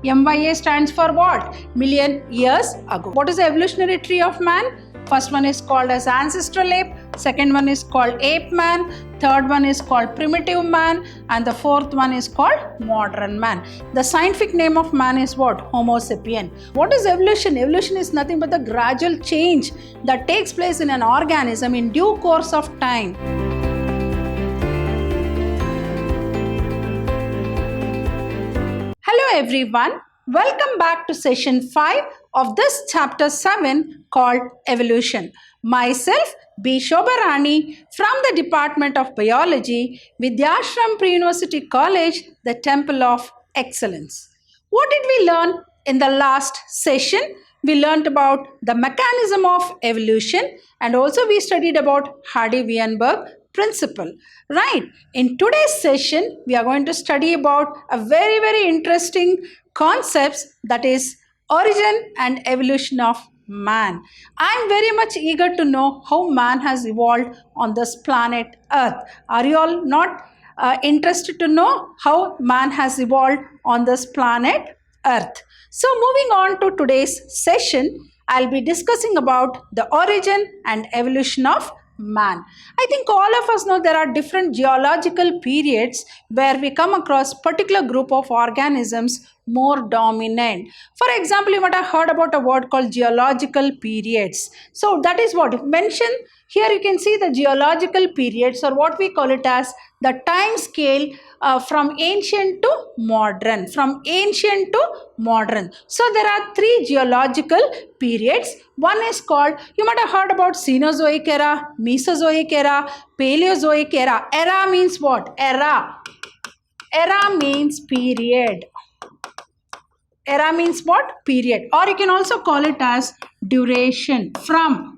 MYA stands for what? Million years ago. What is the evolutionary tree of man? First one is called as ancestral ape, second one is called ape man, third one is called primitive man, and the fourth one is called modern man. The scientific name of man is what? Homo sapien. What is evolution? Evolution is nothing but the gradual change that takes place in an organism in due course of time. Hello everyone, welcome back to session 5 of this chapter 7 called Evolution. Myself B. Shobharani from the Department of Biology, Vidyashram Pre-University College, the Temple of Excellence. What did we learn in the last session? We learned about the mechanism of evolution and also we studied about Hardy-Weinberg principle. Right. In today's session, we are going to study about a very interesting concepts, that is origin and evolution of man. I am very much eager to know how man has evolved on this planet Earth. Are you all not interested to know how man has evolved on this planet Earth? So moving on to today's session, I'll be discussing about the origin and evolution of man. I think all of us know there are different geological periods where we come across particular group of organisms more dominant. For example, you might have heard about a word called geological periods. So that is what mentioned here. You can see the geological periods, or what we call it as the time scale from ancient to modern. So there are three geological periods. One is called, you might have heard about Cenozoic era, Mesozoic era, Paleozoic era. Era means what? Era means period. Era means what? Period. Or you can also call it as duration. From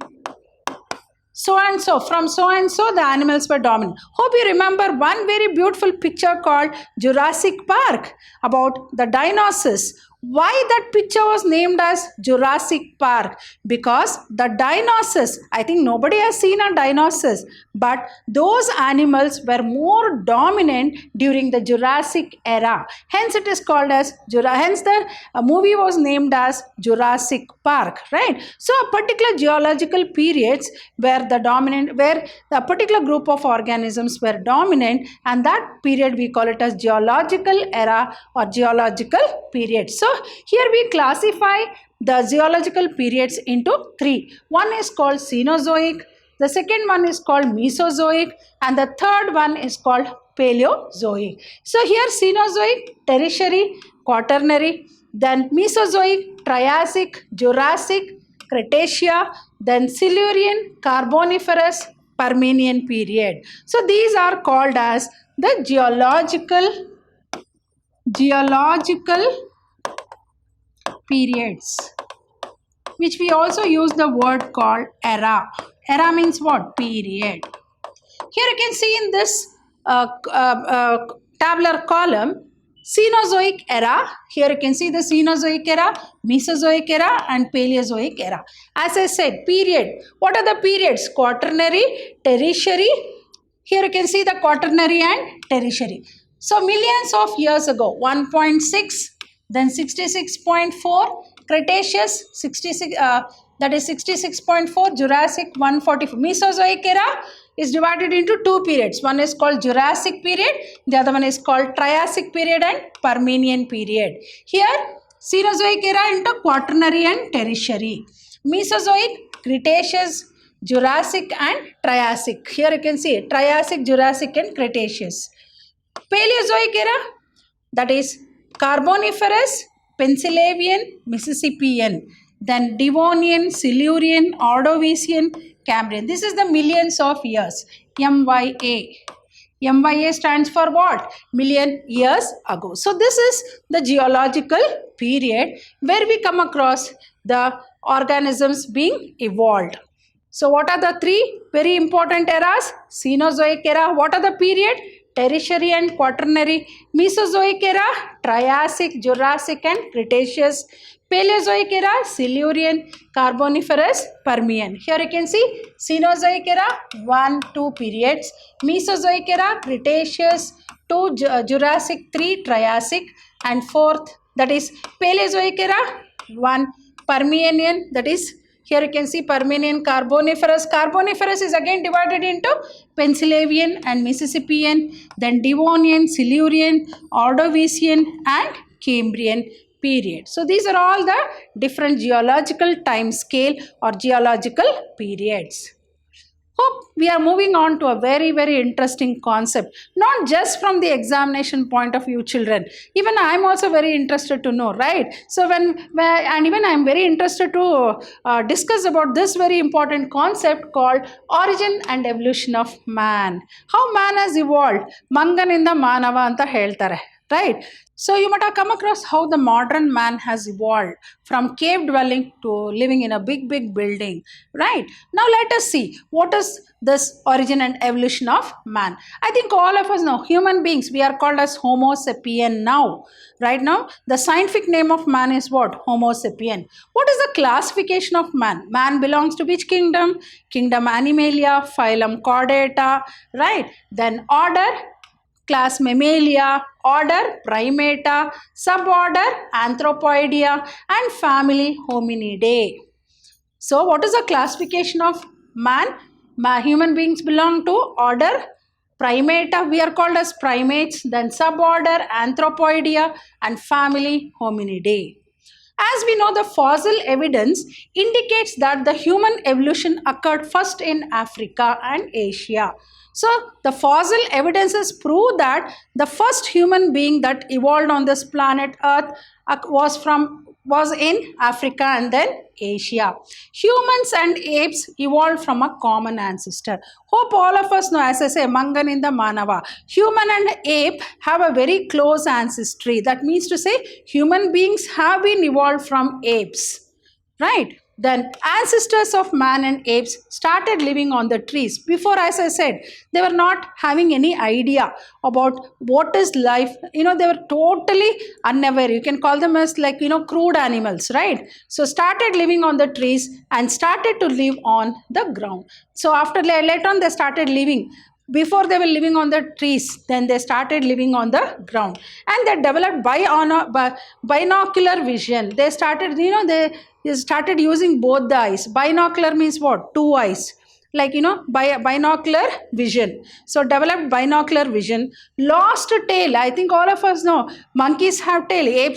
so and so the animals were dominant. Hope you remember one very beautiful picture called Jurassic Park about the dinosaurs. Why that picture was named as Jurassic Park? Because the dinosaurs, I think nobody has seen a dinosaurs, but those animals were more dominant during the Jurassic era. Hence it is called as hence the movie was named as Jurassic Park, right? So a particular geological periods where the particular group of organisms were dominant, and that period we call it as geological era or geological period. So here we classify the geological periods into three. One is called Cenozoic, the second one is called Mesozoic, and the third one is called Paleozoic. So here Cenozoic, Tertiary, Quaternary, then Mesozoic, Triassic, Jurassic, Cretaceous, then Silurian, Carboniferous, Permian period. So these are called as the geological periods, which we also use the word called era. Era means what? Period. Here you can see in this tabular column Cenozoic era. Here you can see the Cenozoic era, Mesozoic era and Paleozoic era. As I said, period. What are the periods? Quaternary, Tertiary. Here you can see the Quaternary and Tertiary. So millions of years ago, 1.6, then 66.4, Cretaceous 66, that is 66.4, Jurassic 144. Mesozoic era is divided into two periods. One is called Jurassic period, the other one is called Triassic period and Permian period. Here Cenozoic era into Quaternary and Tertiary. Mesozoic, Cretaceous, Jurassic and Triassic. Here you can see Triassic, Jurassic and Cretaceous. Paleozoic era, that is Carboniferous, Pennsylvanian, Mississippian, then Devonian, Silurian, Ordovician, Cambrian. This is the millions of years. MYA. MYA stands for what? Million years ago. So this is the geological period where we come across the organisms being evolved. So what are the three very important eras? Cenozoic era. What are the period? Tertiary and Quaternary. Mesozoic era, Triassic, Jurassic and Cretaceous. Paleozoic era, Silurian, Carboniferous, Permian. Here you can see Cenozoic era, 1-2 periods. Mesozoic era, Cretaceous, 2 Jurassic, 3 Triassic, and 4th that is Paleozoic era, one Permian, that is here you can see Permian, Carboniferous. Carboniferous is again divided into Pennsylvanian and Mississippian, then Devonian, Silurian, Ordovician and Cambrian period. So these are all the different geological time scale or geological periods. Hope we are moving on to a very, very interesting concept, not just from the examination point of view, children. Even I am also very interested to know, right? So and even I am very interested to discuss about this very important concept called origin and evolution of man. How man has evolved. Manganinda Manava anta heltare, right? So you might have come across how the modern man has evolved from cave dwelling to living in a big, big building, right? Now let us see what is this origin and evolution of man. I think all of us know human beings, we are called as Homo sapien now. Right now, the scientific name of man is what? Homo sapien. What is the classification of man? Man belongs to which kingdom? Kingdom Animalia, phylum Chordata, right? Then order, class Mammalia, order Primata, suborder Anthropoidea and family Hominidae. So what is the classification of man? Human beings belong to order Primata, we are called as primates, then suborder Anthropoidea and family Hominidae. As we know, the fossil evidence indicates that the human evolution occurred first in Africa and Asia. So the fossil evidences prove that the first human being that evolved on this planet Earth was in Africa and then Asia. Humans and apes evolved from a common ancestor. Hope all of us know, as I say, Manganinda Manava. Human and ape have a very close ancestry. That means to say human beings have been evolved from apes, right? Then ancestors of man and apes started living on the trees. Before, as I said, they were not having any idea about what is life. They were totally unaware. You can call them as crude animals, right? So started living on the trees and started to live on the ground. So after later on they started living. Before they were living on the trees, then they started living on the ground. And they developed binocular vision. They started, they started using both the eyes. Binocular means what? Two eyes. Binocular vision. So developed binocular vision. Lost tail. I think all of us know monkeys have tail.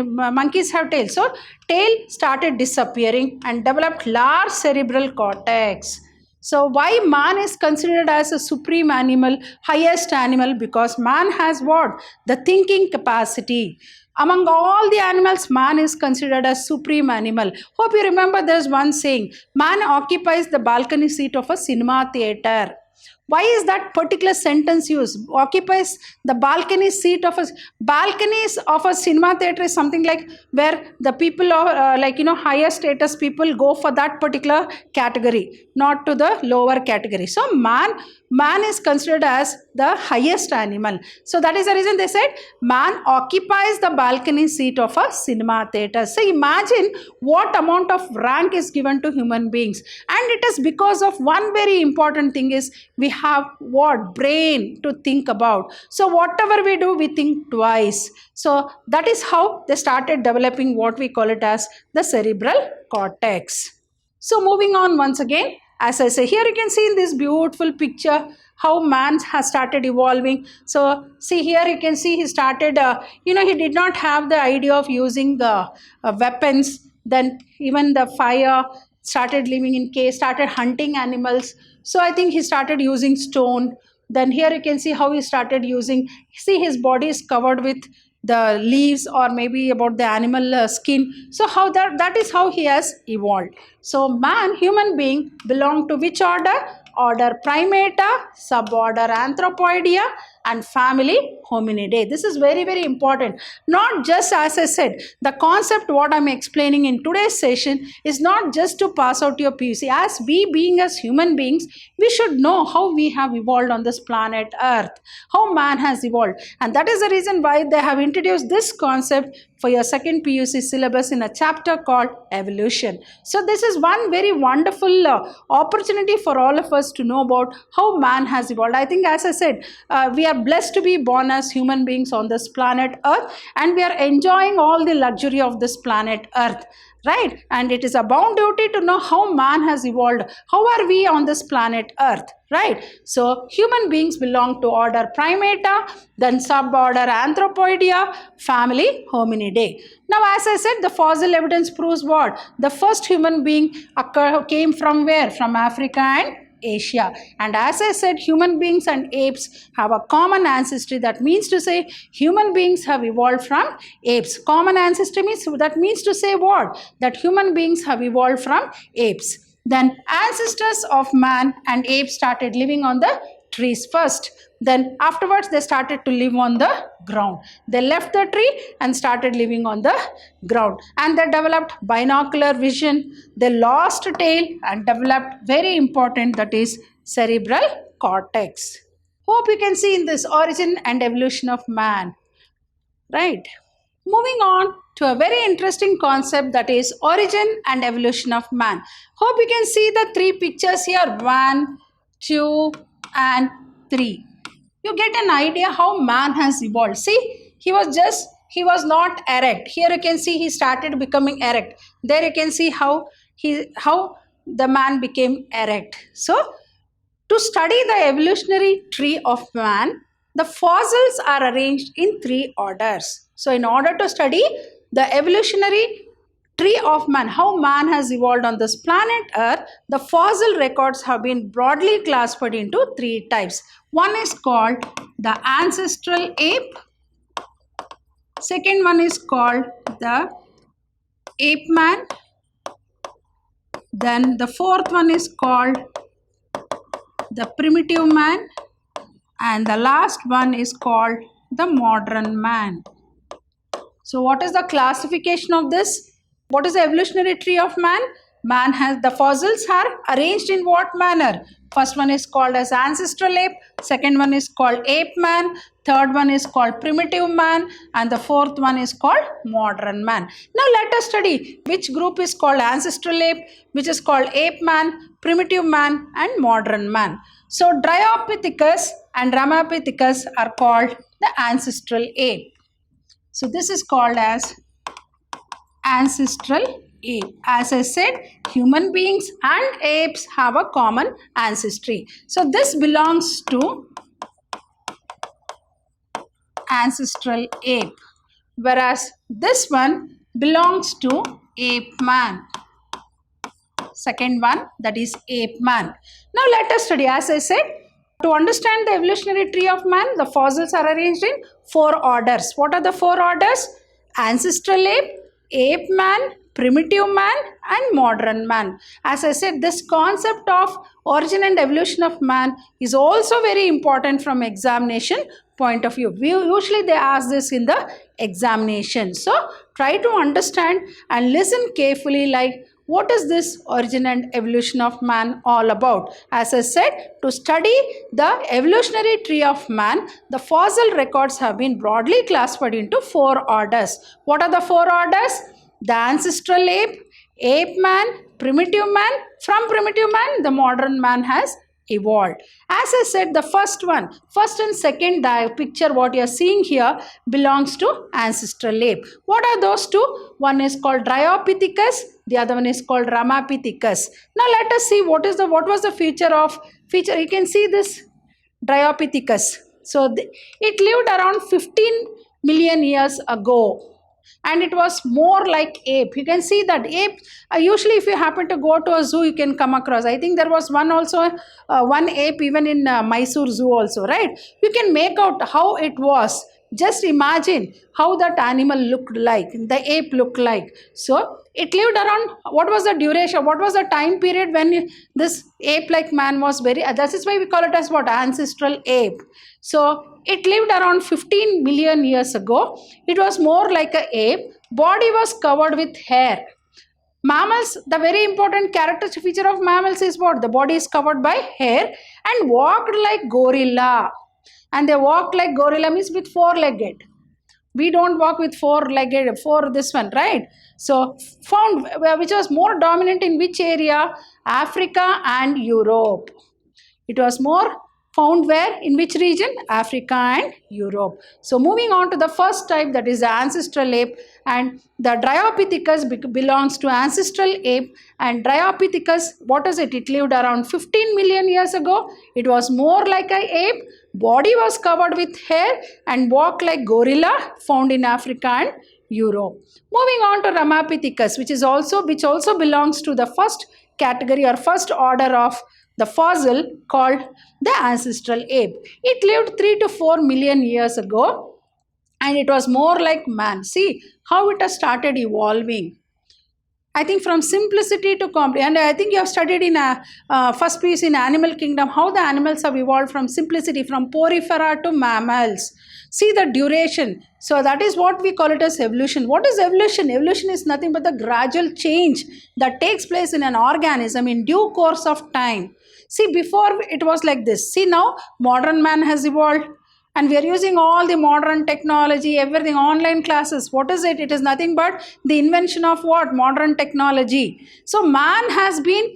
Monkeys have tail. So tail started disappearing and developed large cerebral cortex. So why man is considered as a supreme animal, highest animal? Because man has what? The thinking capacity. Among all the animals, man is considered as supreme animal. Hope you remember there's one saying, man occupies the balcony seat of a cinema theater. Why is that particular sentence used? Occupies the balcony seat of balconies of a cinema theater is something like where the people are higher status people go for that particular category, not to the lower category. So man is considered as the highest animal. So that is the reason they said man occupies the balcony seat of a cinema theater. So imagine what amount of rank is given to human beings. And it is because of one very important thing is we have what? Brain to think about. So whatever we do, we think twice. So that is how they started developing what we call it as the cerebral cortex. So moving on once again, as I say, here you can see in this beautiful picture how man has started evolving. So see here you can see he started, he did not have the idea of using the weapons. Then even the fire, started living in caves, started hunting animals. So I think he started using stone. Then here you can see how he started using, see his body is covered with the leaves or maybe about the animal skin. So how that is how he has evolved. So man, human being, belong to which order? Order Primata, suborder Anthropoidea and family Hominidae. This is very, very important. Not just, as I said, the concept what I'm explaining in today's session is not just to pass out your PUC. As we being as human beings, we should know how we have evolved on this planet Earth, how man has evolved. And that is the reason why they have introduced this concept for your second PUC syllabus in a chapter called evolution. So this is one very wonderful opportunity for all of us to know about how man has evolved. I think, as I said, we are are blessed to be born as human beings on this planet Earth, and we are enjoying all the luxury of this planet Earth, right? And it is a bound duty to know how man has evolved. How are we on this planet Earth, right? So human beings belong to order Primata, then suborder Anthropoidea, family Hominidae. Now, as I said, the fossil evidence proves what? The first human being came from where? From Africa and Asia. And as I said, human beings and apes have a common ancestry. That means to say human beings have evolved from apes. Common ancestry means, that means to say what? That human beings have evolved from apes. Then ancestors of man and apes started living on the trees first. Then afterwards they started to live on the ground. They left the tree and started living on the ground. And they developed binocular vision. They lost tail and developed very important, that is cerebral cortex. Hope you can see in this origin and evolution of man. Right. Moving on to a very interesting concept, that is origin and evolution of man. Hope you can see the three pictures here, 1, 2 and 3. You get an idea how man has evolved. See, he was not erect. Here you can see he started becoming erect. There you can see how the man became erect. So, to study the evolutionary tree of man, the fossils are arranged in 3 orders. So, in order to study the evolutionary tree of man, how man has evolved on this planet Earth, the fossil records have been broadly classified into 3 types. One is called the ancestral ape. Second one is called the ape man. Then the fourth one is called the primitive man. And the last one is called the modern man. So what is the classification of this? What is the evolutionary tree of man? Man has, the fossils are arranged in what manner? First one is called as ancestral ape, second one is called ape man, third one is called primitive man, and the fourth one is called modern man. Now let us study which group is called ancestral ape, which is called ape man, primitive man, and modern man. So Dryopithecus and Ramapithecus are called the ancestral ape. So this is called as ancestral ape. As I said, human beings and apes have a common ancestry. So this belongs to ancestral ape, whereas this one belongs to ape man. Second one, that is ape man. Now let us study. As I said, to understand the evolutionary tree of man, the fossils are arranged in 4 orders. What are the 4 orders? Ancestral ape, ape man, primitive man, and modern man. As I said, this concept of origin and evolution of man is also very important from examination point of view. Usually they ask this in the examination. So try to understand and listen carefully, like what is this origin and evolution of man all about? As I said, to study the evolutionary tree of man, the fossil records have been broadly classified into 4 orders. What are the 4 orders? The ancestral ape, ape man, primitive man. From primitive man, the modern man has evolved. As I said, the first and second picture what you are seeing here belongs to ancestral ape. What are those two? One is called Dryopithecus, the other one is called Ramapithecus. Now let us see what was the feature. You can see this Dryopithecus. So it lived around 15 million years ago. And it was more like ape. You can see that ape, usually if you happen to go to a zoo, you can come across. I think there was one ape even in Mysore Zoo also, right? You can make out how it was. Just imagine how that animal looked like, the ape looked like. So it lived around, what was the duration, what was the time period when this ape-like man was that is why we call it as what? Ancestral ape. So it lived around 15 million years ago. It was more like an ape. Body was covered with hair. Mammals, the very important characteristic feature of mammals is what? The body is covered by hair and walked like gorilla. And they walked like gorilla means with 4-legged. We don't walk with 4-legged, this one, right? So found, which was more dominant in which area? Africa and Europe. It was more Found where? In which region? Africa and Europe. So moving on to the first type, that is the ancestral ape, and the Dryopithecus belongs to ancestral ape. And Dryopithecus, what is it? It lived around 15 million years ago. It was more like an ape. Body was covered with hair and walked like gorilla, found in Africa and Europe. Moving on to Ramapithecus, which also belongs to the first category or first order of the fossil called the ancestral ape. It lived 3 to 4 million years ago, and it was more like man. See how it has started evolving. I think from simplicity to complexity, and I think you have studied in a first piece in Animal Kingdom how the animals have evolved from simplicity, from porifera to mammals. See the duration. So that is what we call it as evolution. What is evolution? Evolution is nothing but the gradual change that takes place in an organism in due course of time. See, before it was like this. See, now modern man has evolved, and we are using all the modern technology, everything, online classes. What is it? It is nothing but the invention of what? Modern technology. So man has been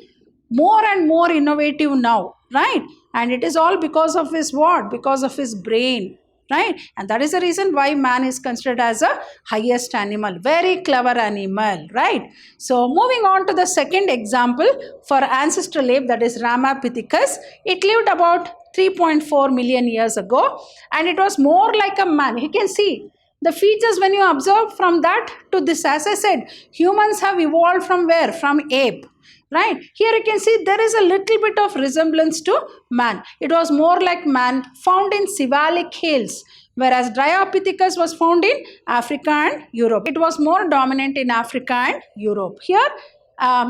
more and more innovative now, right? And it is all because of his what? Because of his brain, right? And that is the reason why man is considered as a highest animal. Very clever animal, right? So moving on to the second example for ancestral ape, that is Ramapithecus. It lived about 3.4 million years ago, and it was more like a man. You can see the features when you observe from that to this. As I said, humans have evolved from where? From ape. Right? Here you can see there is a little bit of resemblance to man. It was more like man, found in Sivalik Hills, whereas Dryopithecus was found in Africa and Europe. It was more dominant in Africa and Europe. Here,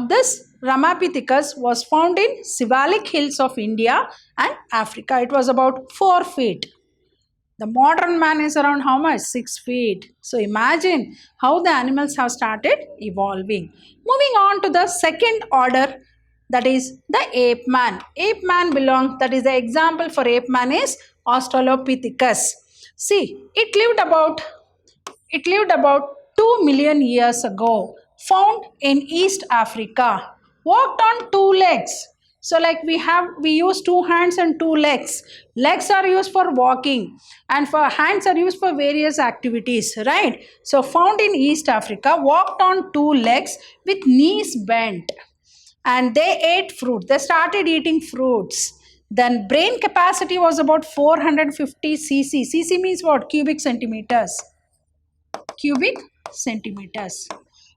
this Ramapithecus was found in Sivalik Hills of India and Africa. It was about 4 feet. The modern man is around how much? 6 feet. So imagine how the animals have started evolving. Moving on to the second order, that is the ape man. Ape man belongs, that is the example for ape man is Australopithecus. See, it lived about 2 million years ago. Found in East Africa. Walked on 2 legs. So like we use 2 hands and 2 legs. Legs are used for walking, and for hands are used for various activities, right? So found in East Africa, walked on 2 legs with knees bent, and they ate fruit. They started eating fruits. Then brain capacity was about 450 cc. Cc means what? Cubic centimeters. Cubic centimeters.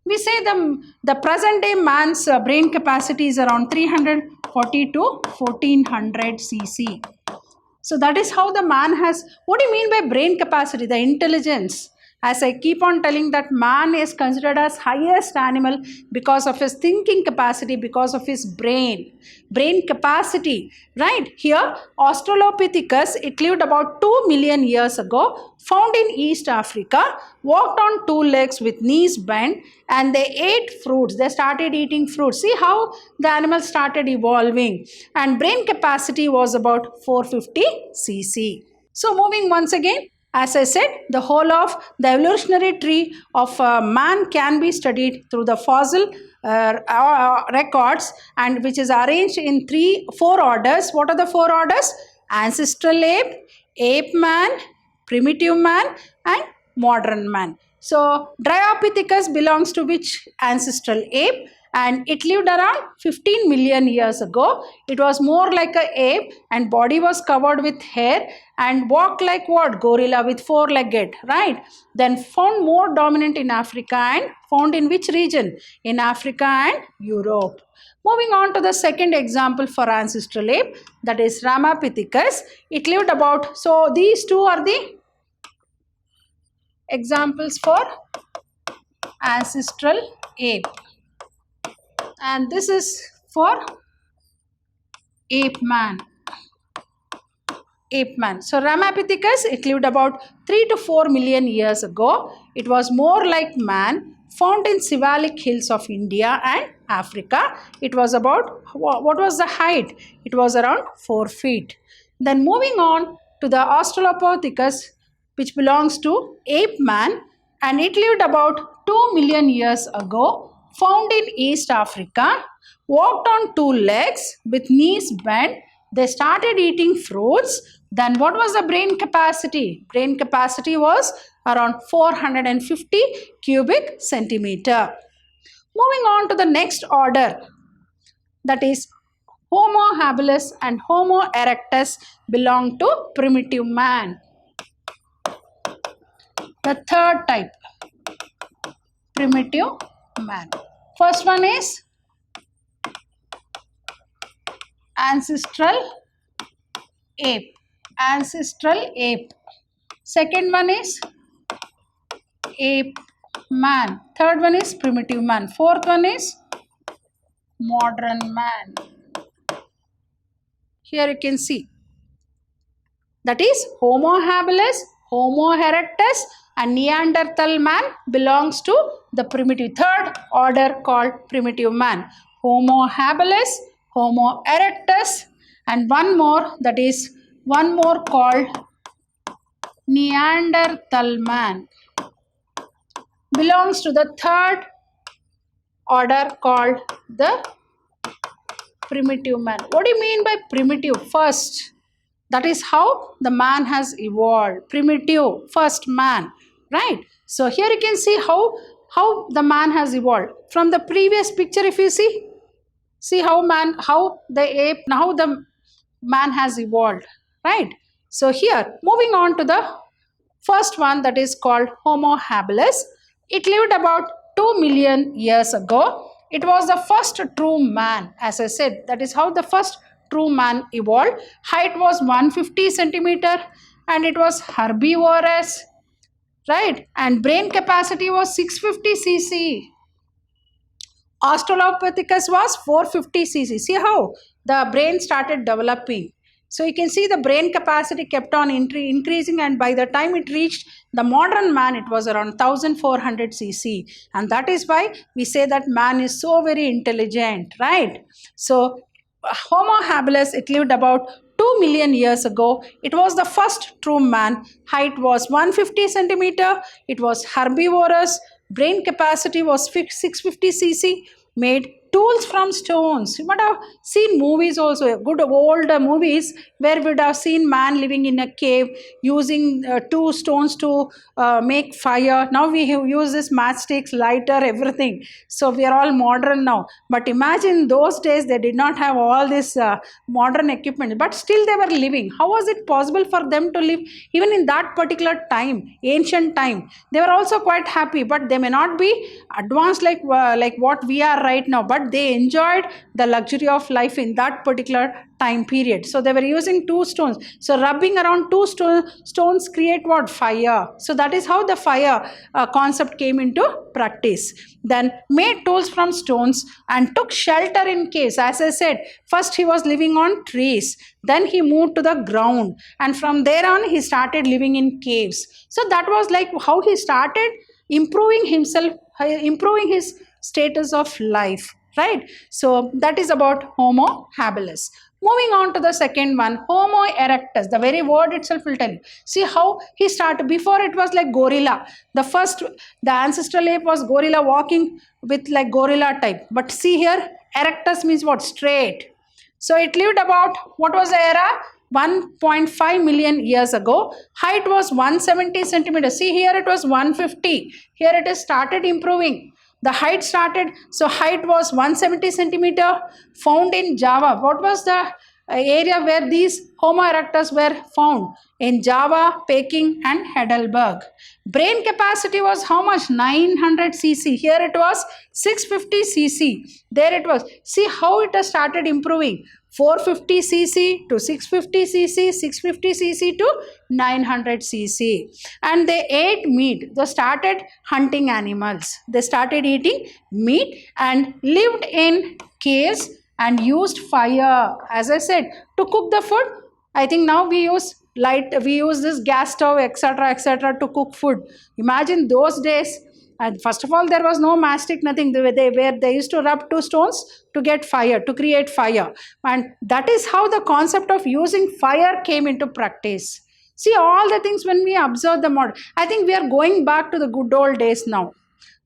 We say the present day man's brain capacity is around 340 to 1400 cc. So that is how the man has. What do you mean by brain capacity? The intelligence. As I keep on telling that man is considered as highest animal because of his thinking capacity, because of his brain capacity, right? Here, Australopithecus, it lived about 2 million years ago, found in East Africa, walked on 2 legs with knees bent, and they ate fruits. They started eating fruits. See how the animals started evolving, and brain capacity was about 450 cc. So moving once again, as I said, the whole of the evolutionary tree of man can be studied through the fossil records, and which is arranged in 4 orders. What are the 4 orders? Ancestral ape, ape man, primitive man, and modern man. So Dryopithecus belongs to which ancestral ape? And it lived around 15 million years ago. It was more like an ape, and body was covered with hair and walked like what? Gorilla, with 4-legged, right? Then found more dominant in Africa, and found in which region? In Africa and Europe. Moving on to the second example for ancestral ape, that is Ramapithecus. It lived about, so these two are the examples for ancestral ape. And this is for ape man. Ape man. So Ramapithecus, it lived about 3 to 4 million years ago. It was more like man, found in Sivalik Hills of India and Africa. It was about, what was the height? It was around 4 feet. Then moving on to the Australopithecus, which belongs to ape man, and it lived about 2 million years ago. Found in East Africa, walked on 2 legs with knees bent, They started eating fruits. Then what was the brain capacity? Brain capacity was around 450 cubic centimeter. Moving on to the next order, that is Homo habilis and Homo erectus belong to primitive man. The third type, primitive man. First one is ancestral ape. Ancestral ape. Second one is ape man. Third one is primitive man. Fourth one is modern man. Here you can see, that is Homo habilis, Homo erectus and Neanderthal man belongs to the primitive third order called primitive man. Homo habilis, Homo erectus and one more, that is one more called Neanderthal man belongs to the third order called the primitive man. What do you mean by primitive? First, that is how the man has evolved. Primitive, first man, right? So here you can see how the man has evolved. From the previous picture, if you see how the man has evolved, right? So here, moving on to the first one, that is called Homo habilis. It lived about 2 million years ago. It was the first true man. As I said, that is how the first true man evolved. Height was 150 centimeter and it was herbivorous, right? And brain capacity was 650 cc. Australopithecus was 450 cc. See how the brain started developing. So you can see the brain capacity kept on increasing, and by the time it reached the modern man, it was around 1400 cc. And that is why we say that man is so very intelligent, right? So Homo habilis, it lived about 2 million years ago. It was the first true man. Height was 150 centimeter. It was herbivorous. Brain capacity was 650 cc. Made tools from stones. You might have seen movies also, good old movies where we would have seen man living in a cave using 2 stones to make fire. Now we use this matchsticks, lighter, everything. So we are all modern now. But imagine those days they did not have all this modern equipment, but still they were living. How was it possible for them to live even in that particular time, ancient time? They were also quite happy, but they may not be advanced like what we are right now, but they enjoyed the luxury of life in that particular time period. So they were using 2 stones. So rubbing around 2 stones create what? Fire. So that is how the fire concept came into practice. Then made tools from stones and took shelter in caves. As I said, first he was living on trees. Then he moved to the ground. And from there on he started living in caves. So that was like how he started improving himself, improving his status of life, right? So that is about Homo habilis. Moving on to the second one, Homo erectus. The very word itself will tell you. See how he started. Before it was like gorilla. The ancestral ape was gorilla, walking with like gorilla type. But see here, erectus means what? Straight. So it lived about, what was the era? 1.5 million years ago. Height was 170 centimeters. See here it was 150. Here it is started improving. The height started, so height was 170 centimeter, found in Java. What was the area where these Homo erectus were found? In Java, Peking and Heidelberg. Brain capacity was how much? 900 cc. Here it was 650 cc. There it was. See how it has started improving. 450 cc to 650 cc, 650 cc to 900 cc. And they ate meat. They started hunting animals. They started eating meat and lived in caves and used fire, as I said, to cook the food. I think now we use this gas stove, etc., to cook food. Imagine those days. And first of all, there was no mastic, nothing. They used to rub 2 stones to get fire, to create fire. And that is how the concept of using fire came into practice. See all the things when we observe the model. I think we are going back to the good old days now.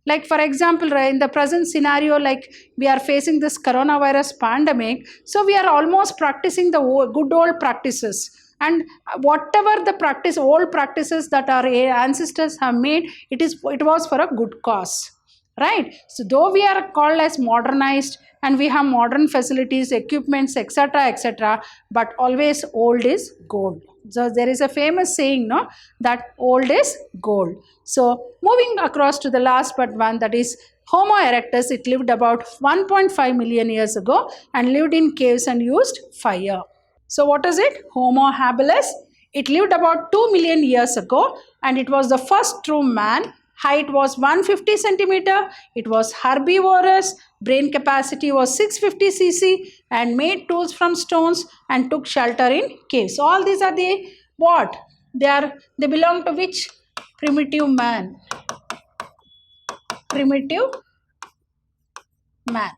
Like for example, right, in the present scenario, like we are facing this coronavirus pandemic, so we are almost practicing the good old practices, and whatever the old practices that our ancestors have made, it was for a good cause, right? So though we are called as modernized and we have modern facilities, equipments, etc., etc., but always old is gold. So there is a famous saying, no, that old is gold. So moving across to the last but one, that is Homo erectus. It lived about 1.5 million years ago and lived in caves and used fire. So what is it? Homo habilis. It lived about 2 million years ago and it was the first true man. Height was 150 centimeter. It was herbivorous. Brain capacity was 650 cc and made tools from stones and took shelter in caves. All these are the what? They belong to which? Primitive man. Primitive man.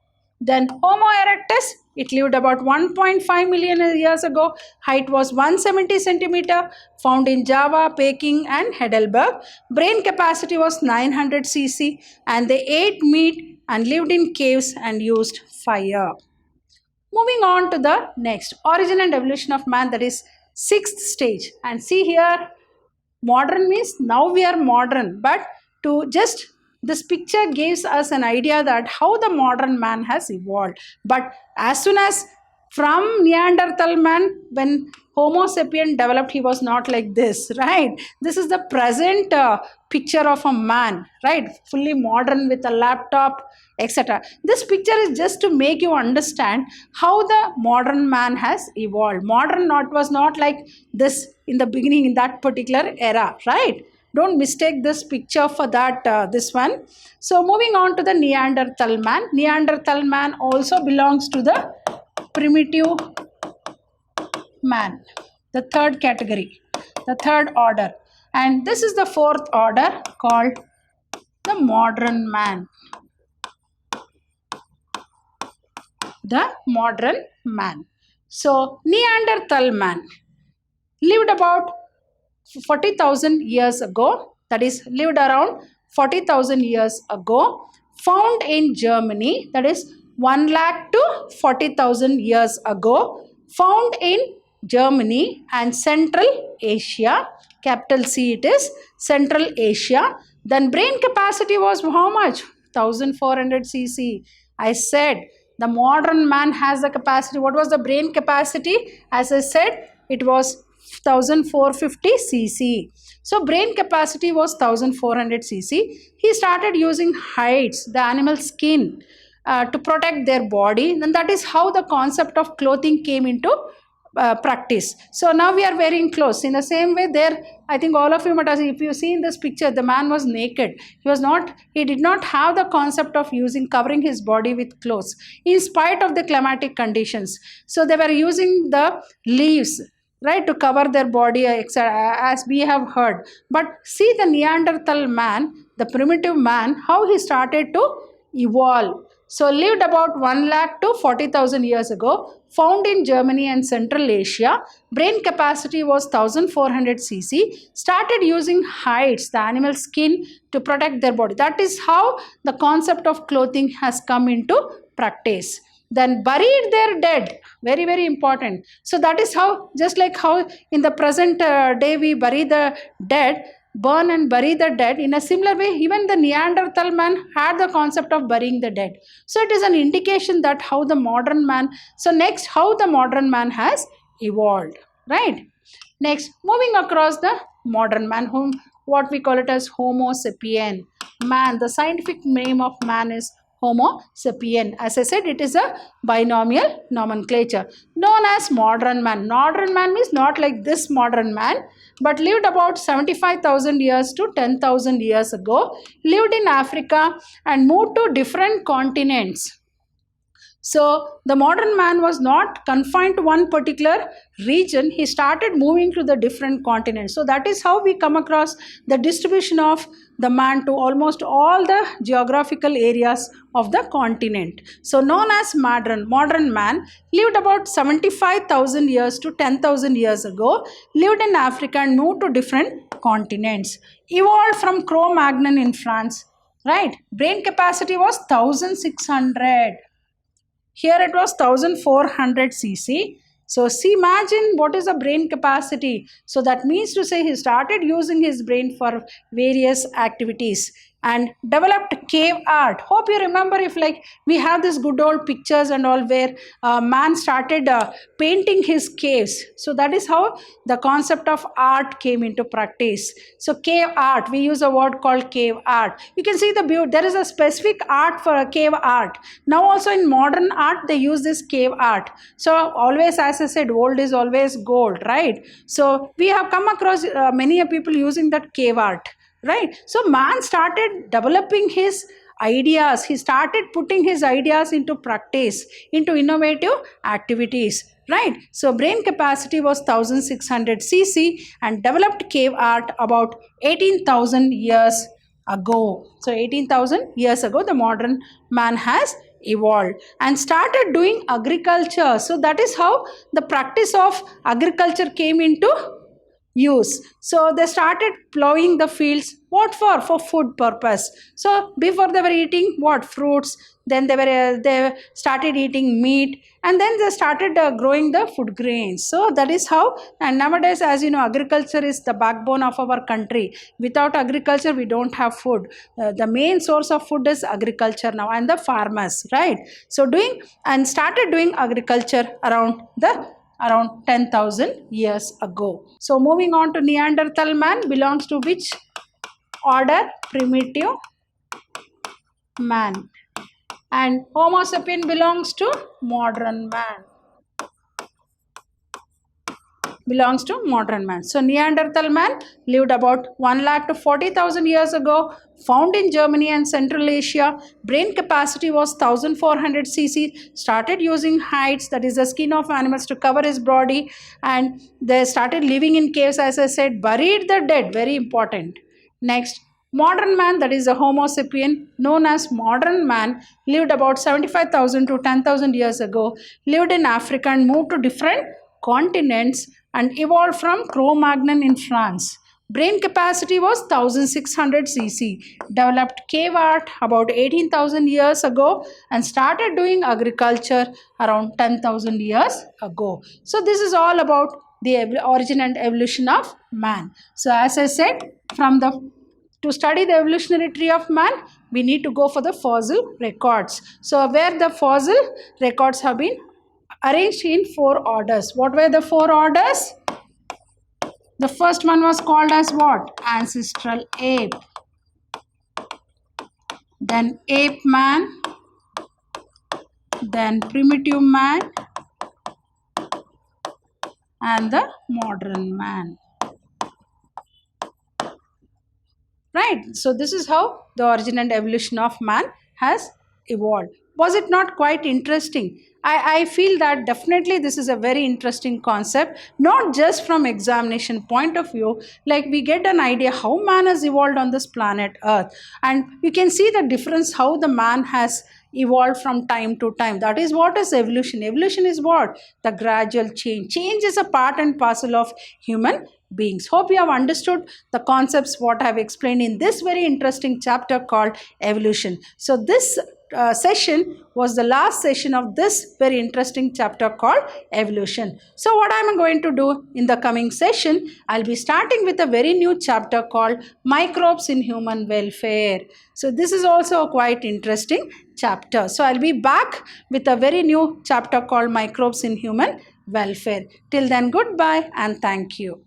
Then Homo erectus, it lived about 1.5 million years ago. Height was 170 centimeter, found in Java, Peking and Heidelberg. Brain capacity was 900 cc and they ate meat and lived in caves and used fire. Moving on to the next, origin and evolution of man, that is sixth stage. And see here, modern means now we are modern, but to just this picture gives us an idea that how the modern man has evolved. But as soon as from Neanderthal man, when Homo sapien developed, he was not like this, right? This is the present picture of a man, right? Fully modern with a laptop, etc. This picture is just to make you understand how the modern man has evolved. Modern was not like this in the beginning in that particular era, right? Don't mistake this picture for that, this one. So moving on to the Neanderthal man. Neanderthal man also belongs to the primitive man, the third category, the third order. And this is the fourth order called the modern man. The modern man. So Neanderthal man lived about 40,000 years ago, that is lived around 40,000 years ago, found in Germany, that is 1 lakh to 40,000 years ago, found in Germany and Central Asia, capital C it is, Central Asia. Then brain capacity was how much? 1400 cc. I said the modern man has the capacity. What was the brain capacity? As I said, it was 1450 cc. So brain capacity was 1400 cc. He started using hides, the animal skin, to protect their body. And that is how the concept of clothing came into practice. So now we are wearing clothes. In the same way, there, I think all of you might have, if you see in this picture, the man was naked. He did not have the concept of covering his body with clothes in spite of the climatic conditions. So they were using the leaves, right, to cover their body, etc., as we have heard. But see the Neanderthal man, the primitive man, how he started to evolve. So lived about 1 lakh to 40,000 years ago, found in Germany and Central Asia. Brain capacity was 1400 cc. Started using hides, the animal skin, to protect their body. That is how the concept of clothing has come into practice. Then buried their dead, very, very important. So that is how, just like how in the present day we bury the dead, burn and bury the dead, in a similar way even the Neanderthal man had the concept of burying the dead. So it is an indication that how the modern man, so next how the modern man has evolved, right? Next, moving across the modern man, whom what we call it as Homo sapien, man. The scientific name of man is Homo sapien. As I said, it is a binomial nomenclature. Known as modern man. Modern man means not like this modern man, but lived about 75,000 years to 10,000 years ago. Lived in Africa and moved to different continents. So the modern man was not confined to one particular region. He started moving to the different continents. So that is how we come across the distribution of the man to almost all the geographical areas of the continent. So known as modern man, lived about 75,000 years to 10,000 years ago, lived in Africa and moved to different continents. Evolved from Cro-Magnon in France. right? Brain capacity was 1600. Here it was 1400 cc. So see, imagine what is the brain capacity. So that means to say he started using his brain for various activities and developed cave art. Hope you remember, if like we have this good old pictures and all where man started painting his caves. So that is how the concept of art came into practice. So cave art, we use a word called cave art. You can see the beauty. There is a specific art for a cave art. Now also in modern art they use this cave art. So always, as I said, old is always gold, right? So we have come across many people using that cave art, right? So man started developing his ideas. He started putting his ideas into practice, into innovative activities, right? So brain capacity was 1600 cc and developed cave art about 18,000 years ago. So 18,000 years ago the modern man has evolved and started doing agriculture. So that is how the practice of agriculture came into use. So they started plowing the fields. What for? For food purpose. So before they were eating what? Fruits. Then they started eating meat, and then they started growing the food grains. So that is how. And nowadays, as you know, agriculture is the backbone of our country. Without agriculture we don't have food. The main source of food is agriculture now, and the farmers, right? So started doing agriculture around 10,000 years ago. So moving on to Neanderthal man, belongs to which order? Primitive man. And Homo sapien belongs to modern man. Belongs to modern man. So Neanderthal man lived about 1 lakh to 40,000 years ago, found in Germany and Central Asia. Brain capacity was 1400 cc, started using hides, that is the skin of animals, to cover his body, and they started living in caves, as I said, buried the dead, very important. Next, modern man, that is the Homo sapien, known as modern man, lived about 75,000 to 10,000 years ago, lived in Africa and moved to different continents and evolved from Cro-Magnon in France. Brain capacity was 1600 cc, developed cave art about 18,000 years ago and started doing agriculture around 10,000 years ago. So this is all about the origin and evolution of man. So as I said, to study the evolutionary tree of man, we need to go for the fossil records. So where the fossil records have been arranged in 4 orders. What were the 4 orders? The first one was called as what? Ancestral ape. Then ape man. Then primitive man. And the modern man. Right? So this is how the origin and evolution of man has evolved. Was it not quite interesting? I feel that definitely this is a very interesting concept, not just from examination point of view, like we get an idea how man has evolved on this planet Earth, and you can see the difference how the man has evolved from time to time. That is what is evolution. Evolution is what? The gradual change. Change is a part and parcel of human beings. Hope you have understood the concepts what I have explained in this very interesting chapter called evolution. So this session was the last session of this very interesting chapter called evolution. So what I am going to do in the coming session, I'll be starting with a very new chapter called microbes in human welfare. So this is also a quite interesting chapter. So I'll be back with a very new chapter called microbes in human welfare. Till then, goodbye and thank you.